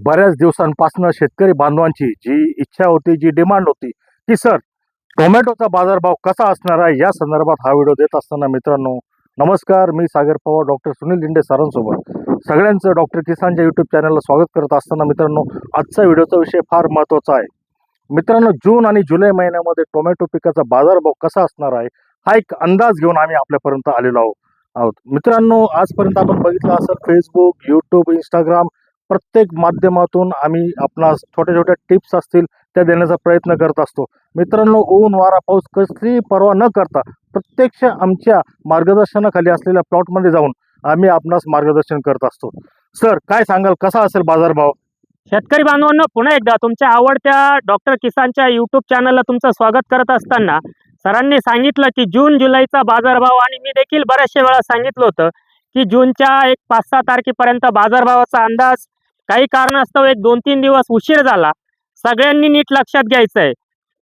बऱ्याच दिवसांपासून शेतकरी बांधवांची जी इच्छा होती, जी डिमांड होती की सर टोमॅटोचा बाजारभाव कसा असणार आहे, या संदर्भात हा व्हिडिओ देत असताना मित्रांनो नमस्कार, मी सागर पवार डॉक्टर सुनील लिंडे सरांसोबत सगळ्यांचं डॉक्टर किसानच्या यूट्यूब चॅनलला स्वागत करत असताना मित्रांनो आजचा व्हिडिओचा विषय फार महत्त्वाचा आहे. मित्रांनो, जून आणि जुलै महिन्यामध्ये टोमॅटो पिकाचा बाजारभाव कसा असणार आहे हा एक अंदाज घेऊन आम्ही आपल्यापर्यंत आलेलो आहोत. मित्रांनो, आजपर्यंत आपण बघितलं असेल फेसबुक, यूट्यूब, इंस्टाग्राम प्रत्येक माध्यमातून आम्ही आपणास छोट्या छोट्या टिप्स असतील त्या देण्याचा प्रयत्न करत असतो. मित्रांनो, ऊन वारा पाऊस कसली पर्वा न करता प्रत्यक्ष आमच्या मार्गदर्शनाखाली असलेल्या प्लॉटमध्ये जाऊन आम्ही आपणास मार्गदर्शन करत असतो. सर, काय सांगाल, कसा असेल बाजारभाव? शेतकरी बांधवांनो, पुन्हा एकदा तुमच्या आवडत्या डॉक्टर किसानच्या यूट्यूब चॅनलला तुमचं स्वागत करत असताना सरांनी सांगितलं की जून जुलैचा बाजारभाव, आणि मी देखील बऱ्याचशा वेळा सांगितलं होतं की जूनच्या एक 5-6 तारखेपर्यंत बाजारभावाचा अंदाज काही कारणास्तव एक 2-3 दिवस उशीर झाला. सगळ्यांनी नीट लक्षात घ्यायचं आहे.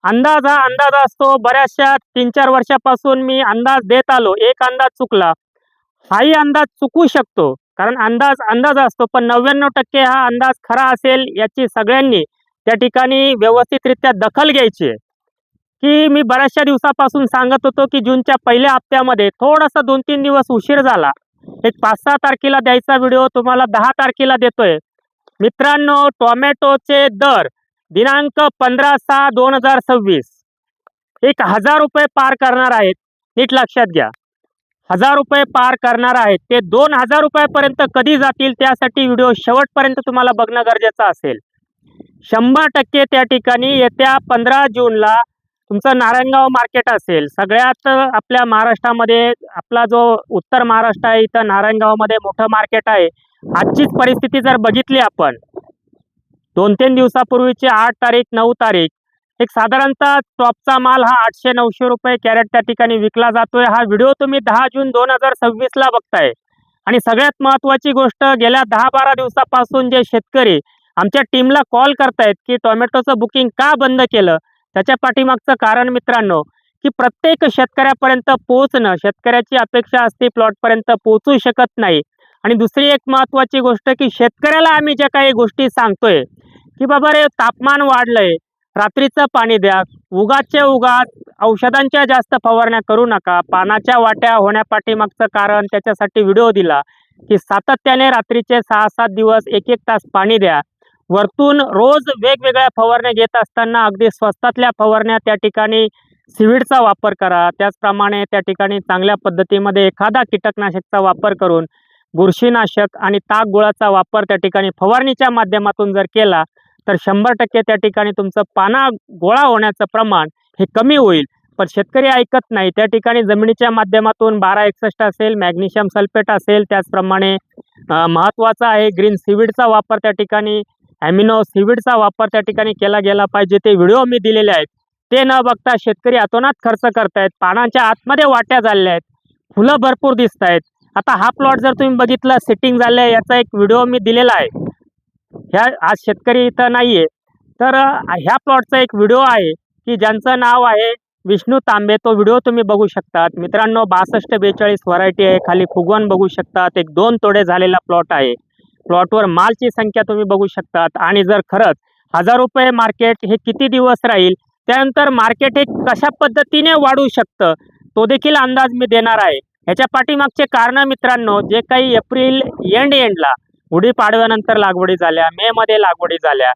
अंदाज हा अंदाज असतो. बऱ्याचशा 3-4 वर्षापासून मी अंदाज देत आलो. एक अंदाज चुकला, हाही अंदाज चुकू शकतो, कारण अंदाज अंदाज असतो. पण 99% हा अंदाज खरा असेल याची सगळ्यांनी त्या ठिकाणी व्यवस्थितरित्या दखल घ्यायची आहे. की मी बऱ्याचशा दिवसापासून सांगत होतो की जूनच्या पहिल्या हप्त्यामध्ये थोडासा 2-3 दिवस उशीर झाला. एक 5-6 तारखेला द्यायचा व्हिडिओ तुम्हाला 10 तारखेला देतोय. मित्रांनो, टोमॅटोचे दर दिनांक 15/6/2026 1000 रुपये पार करणार आहेत. नीट लक्षात घ्या, 1000 रुपये पार करणार आहेत. ते 2000 रुपयापर्यंत कधी जातील त्यासाठी व्हिडिओ शेवटपर्यंत तुम्हाला बघणं गरजेचं असेल. 100% त्या ठिकाणी येत्या 15 जूनला तुमचं नारायणगाव मार्केट असेल. सगळ्यात आपल्या महाराष्ट्रामध्ये आपला जो उत्तर महाराष्ट्र आहे, इथं नारायणगावमध्ये मोठं मार्केट आहे. आजचीच परिस्थिती जर बघितली आपण, 2-3 दिवसापूर्वीची 8 तारीख 9 तारीख, एक साधारणतः टॉपचा माल हा 800-900 रुपये कॅरेट त्या ठिकाणी विकला जातोय. हा व्हिडिओ तुम्ही 10 जून 2026ला बघताय. आणि सगळ्यात महत्त्वाची गोष्ट, गेल्या 10-12 दिवसापासून जे शेतकरी आमच्या टीमला कॉल करतायत की टोमॅटोचं बुकिंग का बंद केलं, त्याच्या पाठीमागचं कारण मित्रांनो की प्रत्येक शेतकऱ्यापर्यंत पोहोचणं, शेतकऱ्याची अपेक्षा असते प्लॉटपर्यंत पोहोचू शकत नाही. आणि दुसरी एक महत्त्वाची गोष्ट की शेतकऱ्याला आम्ही ज्या काही गोष्टी सांगतोय की बाबा रे, तापमान वाढलंय, रात्रीचं पाणी द्या, उगाच्या उगाच औषधांच्या जास्त फवारण्या करू नका. पानाच्या वाट्या होण्यापाठीमागचं कारण त्याच्यासाठी व्हिडिओ दिला की सातत्याने रात्रीचे 6-7 दिवस 1-1 तास पाणी द्या. वरतून रोज वेगवेगळ्या फवारण्या घेत असताना अगदी स्वस्तातल्या फवारण्या त्या ठिकाणी सिविडचा वापर करा. त्याचप्रमाणे त्या ठिकाणी चांगल्या पद्धतीमध्ये एखादा कीटकनाशकचा वापर करून बुरशीनाशक आणि ताक गुळाचा वापर त्या ठिकाणी फवारणीच्या माध्यमातून जर केला तर 100% त्या ठिकाणी तुमचं पाना गोळा होण्याचं प्रमाण हे कमी होईल. पण शेतकरी ऐकत नाही. त्या ठिकाणी जमिनीच्या माध्यमातून 1261 असेल, मॅग्नेशियम सल्फेट असेल, त्याचप्रमाणे महत्त्वाचा आहे ग्रीन सीविडचा वापर, त्या ठिकाणी ॲमिनो सीविडचा वापर त्या ठिकाणी केला गेला पाहिजे. ते व्हिडिओ मी दिलेले आहेत. ते न बघता शेतकरी अतोनात खर्च करतायत. पानांच्या आतमध्ये वाट्या झालेल्या आहेत, फुलं भरपूर दिसत आहेत. आता हा प्लॉट जर तुम्ही बघितला, सेटिंग झालं आहे, याचा एक व्हिडिओ मी दिलेला आहे. आज शेतकरी इथं नाही आहे, तर ह्या प्लॉटचा एक व्हिडिओ आहे की ज्यांचं नाव आहे विष्णू तांबे. तो व्हिडिओ तुम्ही बघू शकतात. मित्रांनो, 6242 व्हरायटी आहे. खाली फुगवण बघू शकतात. एक 2 तोडे झालेला प्लॉट आहे. प्लॉटवर मालची संख्या तुम्ही बघू शकतात. आणि जर खरंच 1000 रुपये मार्केट हे किती दिवस राहील, त्यानंतर मार्केट हे कशा पद्धतीने वाढू शकतं, तो देखील अंदाज मी देणार आहे. ह्याच्या पाठीमागचे कारण मित्रांनो, जे काही एप्रिल एंडला गुढीपाडव्यानंतर लागवडी झाल्या, मे मध्ये लागवडी झाल्या,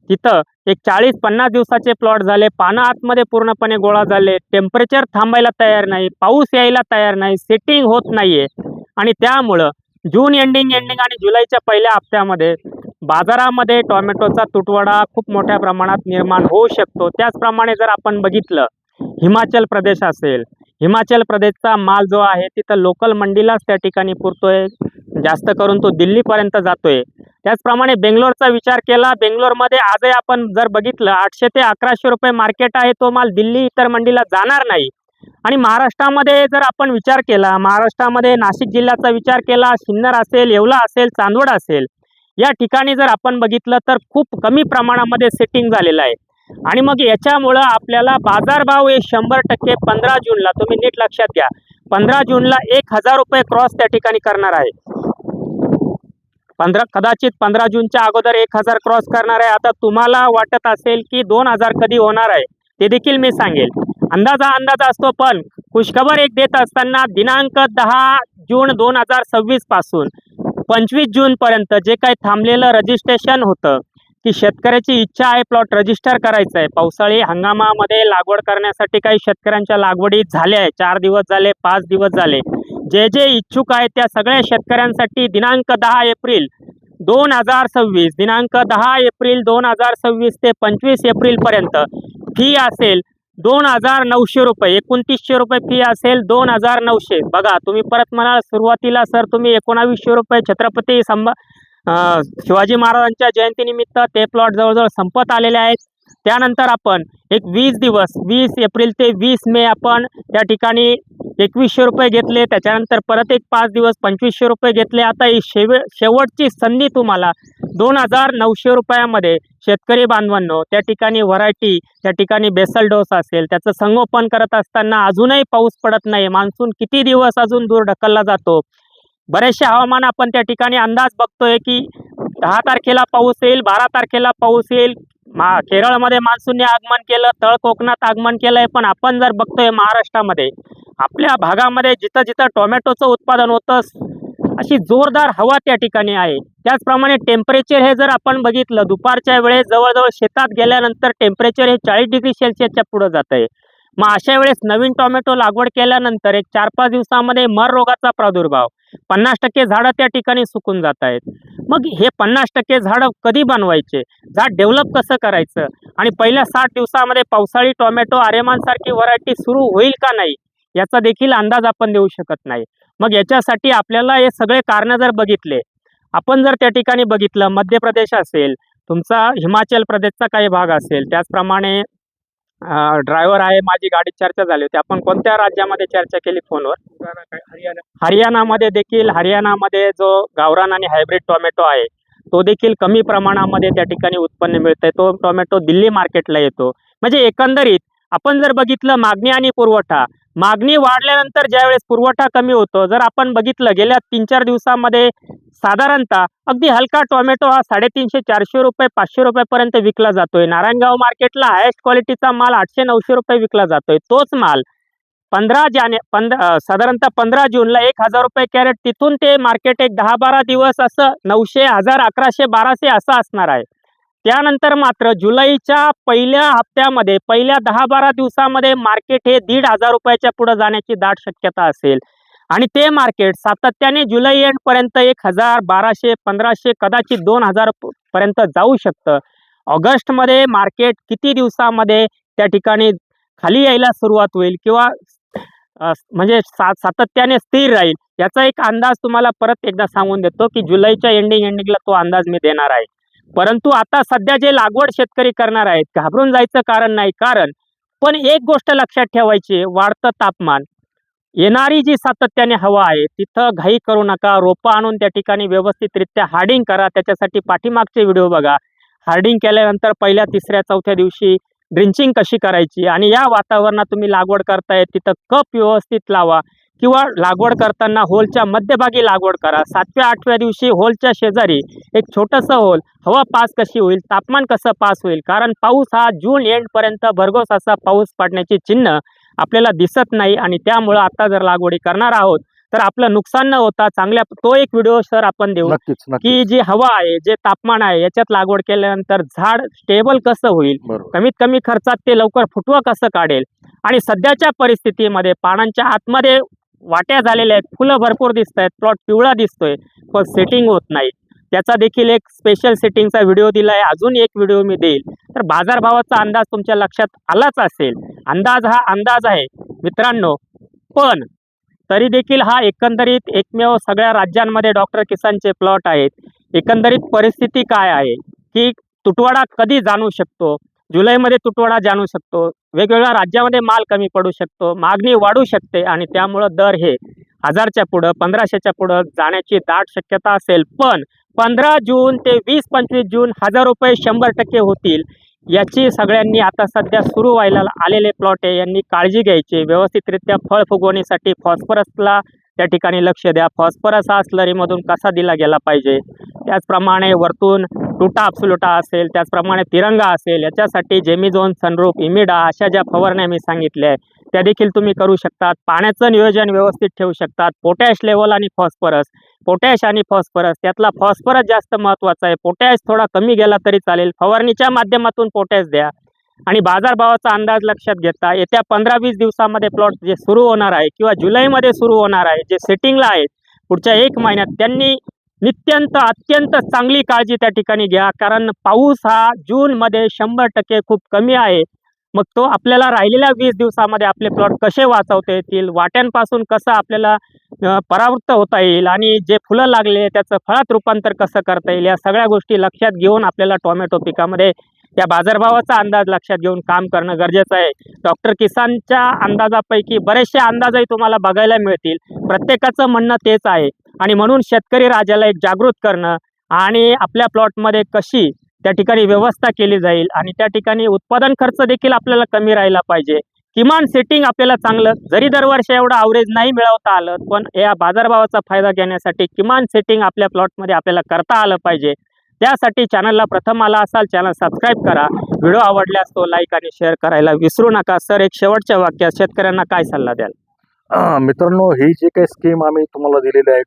तिथं एक 40-50 दिवसाचे प्लॉट झाले. पानं आतमध्ये पूर्णपणे गोळा झाले. टेम्परेचर थांबायला तयार नाही, पाऊस यायला तयार नाही, सेटिंग होत नाहीये. आणि त्यामुळं जून एंडिंग आणि जुलैच्या पहिल्या हप्त्यामध्ये बाजारामध्ये टोमॅटोचा तुटवडा खूप मोठ्या प्रमाणात निर्माण होऊ शकतो. त्याचप्रमाणे जर आपण बघितलं, हिमाचल प्रदेश असेल, हिमाचल प्रदेशचा माल जो आहे तिथं लोकल मंडीलाच त्या ठिकाणी पुरतोय. जास्त करून तो दिल्लीपर्यंत जातोय. त्याचप्रमाणे बेंगलोरचा विचार केला, बेंगलोरमध्ये आजही आपण जर बघितलं 800 ते 1100 रुपये मार्केट आहे. तो माल दिल्ली इतर मंडीला जाणार नाही. आणि महाराष्ट्रामध्ये जर आपण विचार केला, महाराष्ट्रामध्ये नाशिक जिल्ह्याचा विचार केला, सिन्नर असेल, येवला असेल, चांदवड असेल, या ठिकाणी जर आपण बघितलं तर खूप कमी प्रमाणामध्ये सेटिंग झालेलं आहे. आणि मग याच्यामुळं आपल्याला बाजारभाव हे 100% 15 जूनला, तुम्ही नीट लक्षात घ्या, 15 जूनला 1000 रुपये क्रॉस त्या ठिकाणी करणार आहे. कदाचित 15 जूनच्या अगोदर 1000 क्रॉस करणार आहे. आता तुम्हाला वाटत असेल की 2000 कधी होणार आहे ते देखील मी सांगेल. अंदाज हा अंदाज असतो, पण खुशखबर एक देत असताना दिनांक 10 जून 2026 पासून 25 जून पर्यंत जे काही थांबलेलं रजिस्ट्रेशन होतं की शेतकऱ्याची इच्छा आहे प्लॉट रजिस्टर करायचं आहे. पावसाळी हंगामामध्ये लागवड करण्यासाठी काही शेतकऱ्यांच्या लागवडी झाल्या आहे. 4 दिवस झाले, 5 दिवस झाले. जे जे इच्छुक आहेत त्या सगळ्या शेतकऱ्यांसाठी दिनांक 10 एप्रिल 2026 दिनांक 10 एप्रिल 2026 ते 25 एप्रिल पर्यंत फी असेल 2900 रुपये. 2900 रुपये फी असेल. 2900. बघा, तुम्ही परत म्हणाल सुरुवातीला सर तुम्ही 1900 रुपये छत्रपती शिवाजी महाराजांच्या जयंतीनिमित्त ते प्लॉट जवळजवळ संपत आलेले आहेत. त्यानंतर आपण एक 20 दिवस 20 एप्रिल ते 20 मे आपण त्या ठिकाणी 2100 रुपये घेतले. त्याच्यानंतर परत एक 5 दिवस 2500 रुपये घेतले. आता ही शेवटची संधी तुम्हाला 2900 रुपयामध्ये शेतकरी बांधवांनो, त्या ठिकाणी व्हरायटी, त्या ठिकाणी बेसल डोस असेल, त्याचं संगोपन करत असताना अजूनही पाऊस पडत नाही. मान्सून किती दिवस अजून दूर ढकलला जातो. बरेचसे हवामान आपण त्या ठिकाणी अंदाज बघतोय की 10 तारखेला पाऊस येईल, 12 तारखेला पाऊस येईल. केरळमध्ये मान्सूनने आगमन केलं, तळ कोकणात आगमन केलंय. पण आपण जर बघतोय महाराष्ट्रामध्ये आपल्या भागामध्ये जिथं जिथं टोमॅटोचं उत्पादन होतं अशी जोरदार हवा त्या ठिकाणी आहे. त्याचप्रमाणे टेम्परेचर हे जर आपण बघितलं दुपारच्या वेळेस जवळजवळ शेतात गेल्यानंतर टेम्परेचर हे 40 डिग्री सेल्सिअसच्या पुढे जात आहे. मग अशा वेळेस नवीन टोमॅटो लागवड केल्यानंतर एक 4-5 दिवसामध्ये मर रोगाचा प्रादुर्भाव, 50% झाडं त्या ठिकाणी सुकून जात आहेत. मग हे 50% झाडं कधी बनवायचे, झाड डेव्हलप कसं करायचं, आणि पहिल्या 60 दिवसामध्ये पावसाळी टोमॅटो आर्यमानसारखी व्हरायटी सुरू होईल का नाही याचा देखील अंदाज आपण देऊ शकत नाही. मग याच्यासाठी आपल्याला हे सगळे कारणं जर बघितले, आपण जर त्या ठिकाणी बघितलं मध्य प्रदेश असेल, तुमचा हिमाचल प्रदेशचा काही भाग असेल, त्याचप्रमाणे ड्रायव्हर आहे, माझी गाडी चर्चा झाली होती. आपण कोणत्या राज्यामध्ये चर्चा केली फोनवर? हरियाणामध्ये देखील, हरियाणामध्ये जो गावरान आणि हायब्रिड टोमॅटो आहे तो देखील कमी प्रमाणामध्ये त्या ठिकाणी उत्पन्न मिळतंय. तो टोमॅटो दिल्ली मार्केटला येतो. म्हणजे एकंदरीत आपण जर बघितलं मागणी आणि पुरवठा, मागणी वाढल्यानंतर ज्यावेळेस पुरवठा कमी होतो, जर आपण बघितलं गेल्या 3-4 दिवसामध्ये साधारणतः अगदी हलका टोमॅटो हा 350-400 रुपये 500 रुपयापर्यंत विकला जातोय. नारायणगाव मार्केटला हायेस्ट क्वालिटीचा माल 800-900 रुपये विकला जातोय. तोच माल साधारणतः 15 जूनला 1000 रुपये कॅरेट, तिथून ते मार्केट एक 10-12 दिवस असं 900, 1000, 1100, 1200 असं असणार आहे. त्यानंतर मात्र जुलैच्या पहिल्या हप्त्यामध्ये पहिल्या 10-12 दिवसामध्ये मार्केट हे 1500 रुपयाच्या पुढे जाण्याची दाट शक्यता असेल. आणि ते मार्केट सातत्याने जुलै एंडपर्यंत 1000, 1200, 1500, कदाचित 2000 पर्यंत जाऊ शकतं. ऑगस्टमध्ये मार्केट किती दिवसामध्ये त्या ठिकाणी खाली यायला सुरुवात होईल किंवा म्हणजे सातत्याने स्थिर राहील याचा एक अंदाज तुम्हाला परत एकदा सांगून देतो की जुलैच्या एंडिंगला तो अंदाज मी देणार आहे. परंतु आता सध्या जे लागवड शेतकरी करणार आहेत घाबरून जायचं कारण नाही. पण एक गोष्ट लक्षात ठेवायची, वाढतं तापमान, येणारी जी सातत्याने हवा आहे तिथं घाई करू नका. रोपं आणून त्या ठिकाणी व्यवस्थितरित्या हार्डिंग करा. त्याच्यासाठी पाठीमागचे व्हिडिओ बघा. हार्डिंग केल्यानंतर पहिल्या 3ऱ्या 4थ्या दिवशी ड्रिंचिंग कशी करायची, आणि या वातावरणात तुम्ही लागवड करताय तिथं कप व्यवस्थित लावा किंवा लागवड करताना होलच्या मध्यभागी लागवड करा. 7व्या-8व्या दिवशी होलच्या शेजारी एक छोटंसं होल, हवा पास कशी होईल, तापमान कसं पास होईल, कारण पाऊस हा जून एंडपर्यंत भरघोस असा पाऊस पडण्याची चिन्ह आपल्याला दिसत नाही. आणि त्यामुळं आता जर लागवडी करणार आहोत तर आपलं नुकसान न होता चांगल्या तो एक व्हिडिओ सर आपण देऊ की जी हवा आहे, जे तापमान आहे याच्यात लागवड केल्यानंतर झाड स्टेबल कसं होईल, कमीत कमी खर्चात ते लवकर फुटवा कसं काढेल. आणि सध्याच्या परिस्थितीमध्ये पानांच्या आतमध्ये वाट्या झालेल्या आहेत, फुलं भरपूर दिसत आहेत, प्लॉट पिवळा दिसतोय, पण सेटिंग होत नाही. त्याचा देखील एक स्पेशल सेटिंगचा व्हिडिओ दिला आहे. अजून एक व्हिडिओ मी देईल. तर बाजारभावाचा अंदाज तुमच्या लक्षात आलाच असेल. अंदाज हा अंदाज आहे मित्रांनो, पण तरी देखील हा एकंदरीत एकमेव सगळ्या राज्यांमध्ये डॉक्टर किसानचे प्लॉट आहेत. एकंदरीत परिस्थिती काय आहे की तुटवडा कधी जाणू शकतो, जुलैमध्ये तुटवडा जाणू शकतो, वेगवेगळ्या राज्यामध्ये माल कमी पडू शकतो, मागणी वाढू शकते आणि त्यामुळं दर हे 1000च्या पुढं 1500च्या पुढं जाण्याची दाट शक्यता असेल. पण 15 जून ते 20-25 जून 1000 रुपये 100% होतील याची सगळ्यांनी आता सध्या सुरू व्हायला आलेले प्लॉट आहे यांनी काळजी घ्यायची. व्यवस्थितरित्या फळ फुगवणीसाठी फॉस्फरसला त्या ठिकाणी लक्ष द्या. फॉस्फरस हा स्लरीमधून कसा दिला गेला पाहिजे, त्याचप्रमाणे वरतून टुटा अब्सोल्युटा असेल, त्याचप्रमाणे तिरंगा असेल, याच्यासाठी जेमिझोन, सनरूफ, इमिडा अशा ज्या फवारण्या मी सांगितल्या आहे त्या देखील तुम्ही करू शकतात. पाण्याचं नियोजन व्यवस्थित ठेवू शकतात. पोटॅश लेवल आणि फॉस्फरस, पोटॅश आणि फॉस्फरस, त्यातला फॉस्फरस जास्त महत्त्वाचा आहे. पोटॅश थोडा कमी गेला तरी चालेल. फवारणीच्या माध्यमातून पोटॅश द्या आणि बाजारभावाचा अंदाज लक्षात घेता येत्या 15-20 दिवसामध्ये प्लॉट जे सुरू होणार आहे किंवा जुलैमध्ये सुरू होणार आहे, जे सेटिंगला आहेत पुढच्या 1 महिन्यात, त्यांनी अत्यंत चांगली काळजी त्या ठिकाणी घ्या. कारण पाऊस हा जूनमध्ये 100% खूप कमी आहे. मग तो आपल्याला राहिलेल्या 20 दिवसामध्ये आपले प्लॉट कसे वाचवता येतील, वाट्यांपासून कसं आपल्याला परावृत्त होता येईल आणि जे फुलं लागले त्याचं फळात रूपांतर कसं करता येईल, या सगळ्या गोष्टी लक्षात घेऊन आपल्याला टोमॅटो पिकामध्ये त्या बाजारभावाचा अंदाज लक्षात घेऊन काम करणं गरजेचं आहे. डॉक्टर किसानच्या अंदाजापैकी बरेचसे अंदाजही तुम्हाला बघायला मिळतील. प्रत्येकाचं म्हणणं तेच आहे आणि म्हणून शेतकरी राजाला एक जागृत करणं आणि आपल्या प्लॉटमध्ये कशी त्या ठिकाणी व्यवस्था केली जाईल आणि त्या ठिकाणी उत्पादन खर्च देखील आपल्याला कमी राहिला पाहिजे. किमान सेटिंग आपल्याला चांगलं, जरी दरवर्षी एवढं ॲव्हरेज नाही मिळवता आलं, पण या बाजारभावाचा फायदा घेण्यासाठी किमान सेटिंग आपल्या प्लॉटमध्ये आपल्याला करता आलं पाहिजे. त्यासाठी चॅनलला प्रथम आला असाल, चॅनल सबस्क्राईब करा. व्हिडिओ आवडल्यास तो लाईक आणि शेअर करायला विसरू नका. सर, एक शेवटच्या वाक्यात शेतकऱ्यांना काय सल्ला द्याल? मित्रांनो, ही जी काही स्कीम आम्ही तुम्हाला दिलेली आहे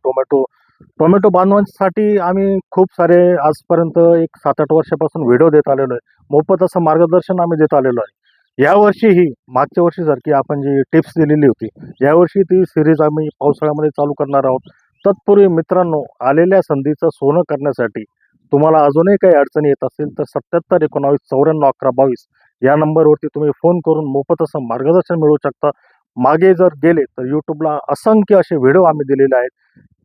टोमॅटो बांधवांसाठी, आम्ही खूप सारे आजपर्यंत एक 7-8 वर्षापासून व्हिडिओ देत आलेलो आहे. मोफत असं मार्गदर्शन आम्ही देत आलेलो आहे. यावर्षीही मागच्या वर्षीसारखी आपण जी टिप्स दिलेली होती, यावर्षी ती सिरीज आम्ही पावसाळ्यामध्ये चालू करणार आहोत. तत्पूर्वी मित्रांनो, आलेल्या संधीचं सोनं करण्यासाठी तुम्हाला अजूनही काही अडचणी येत असतील तर 77 19 94 11 22 या नंबरवरती तुम्ही फोन करून मोफत असं मार्गदर्शन मिळवू शकता. मागे जर गेले तर यूट्यूबला असंख्य असे व्हिडिओ आम्ही दिलेले आहेत,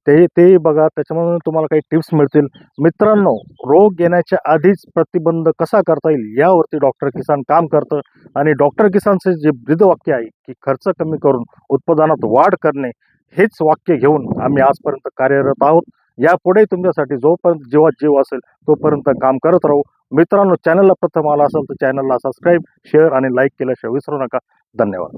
तेही बघा. त्याच्यामधून तुम्हाला काही टिप्स मिळतील. मित्रांनो, रोग येण्याच्या आधीच प्रतिबंध कसा करता येईल यावरती डॉक्टर किसान काम करतं आणि डॉक्टर किसानचे जे ब्रीदवाक्य आहे की खर्च कमी करून उत्पादनात वाढ करणे, हेच वाक्य घेऊन आम्ही आजपर्यंत कार्यरत आहोत. यापुढे तुमच्यासाठी जोपर्यंत जीवात जीव असेल तोपर्यंत काम करत राहू. मित्रांनो, चॅनलला प्रथम आला असेल तर चॅनलला सबस्क्राईब, शेअर आणि लाईक केल्याशिवाय विसरू नका. धन्यवाद.